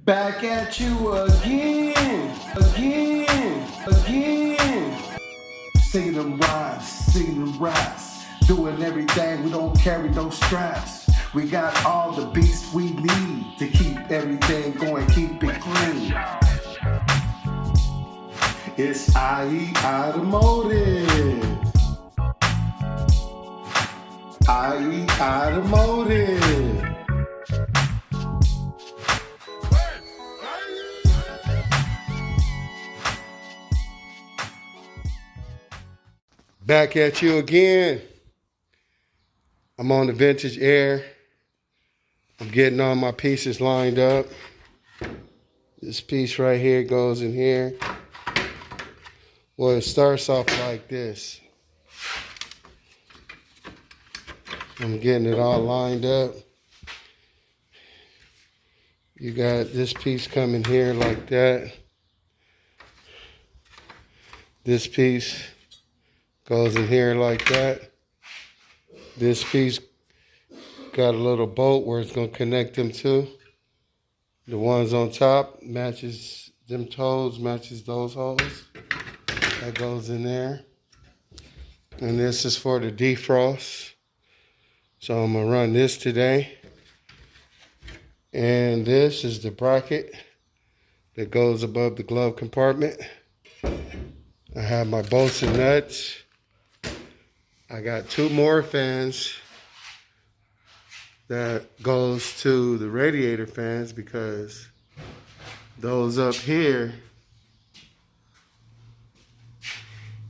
Back at you again, again. Singing them rhymes, doing everything, we don't carry no straps. We got all the beats we need to keep everything going, keep it clean. It's IE Automotive. IE Automotive. Back at you again. I'm on the vintage air. I'm getting all my pieces lined up. This piece right here goes in here. Well, it starts off like this. I'm getting it all lined up. You got this piece coming here like that. This piece goes in here like that. This piece got a little bolt where it's going to connect them two. The ones on top matches them toes, matches those holes. That goes in there. And this is for the defrost. So I'm going to run this today. And this is the bracket that goes above the glove compartment. I have my bolts and nuts. I got two more fans that goes to the radiator fans because those up here,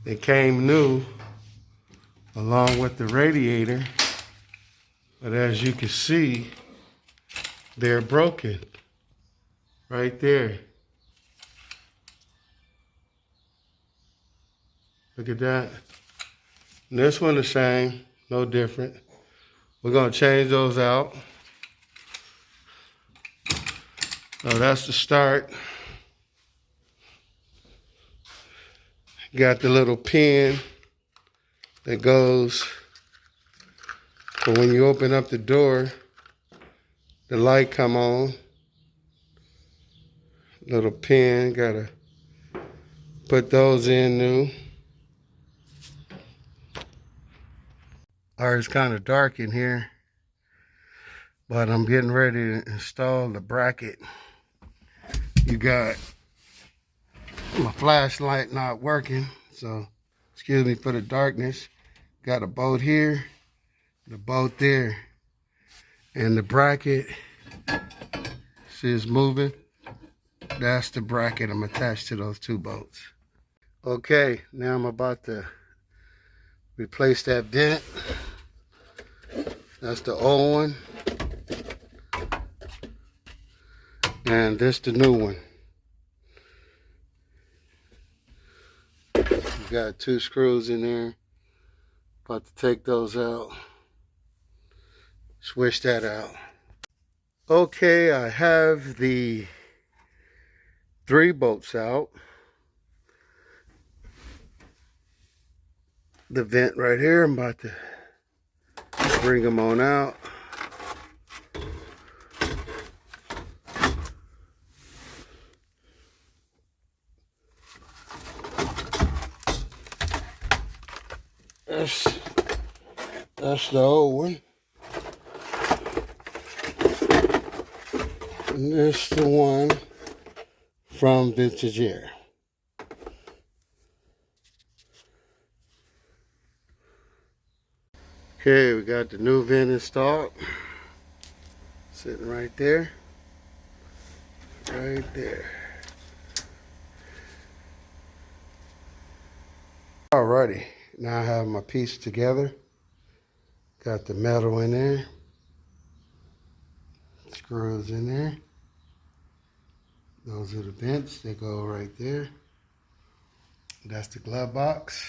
they came new along with the radiator, but as you can see, they're broken right there. Look at that. And this one the same, no different. We're gonna change those out. So that's the start. Got the little pin that goes for when you open up the door, the light come on. Little pin, gotta put those in new. It's kind of dark in here, but I'm getting ready to install the bracket. You got my flashlight not working, so excuse me for the darkness. Got a bolt here, the bolt there, and the bracket, see it's moving? That's the bracket I'm attached to those two bolts. Okay, now I'm about to replace that vent. That's the old one. And this the new one. You got two screws in there. About to take those out. Switch that out. Okay, I have the 3 bolts out. The vent right here, I'm about to bring them on out. That's the old one. And this the one from Vintage Air. Okay, we got the new vent installed. Sitting right there. Right there. Alrighty, now I have my piece together. Got the metal in there. Screws in there. Those are the vents, they go right there. That's the glove box.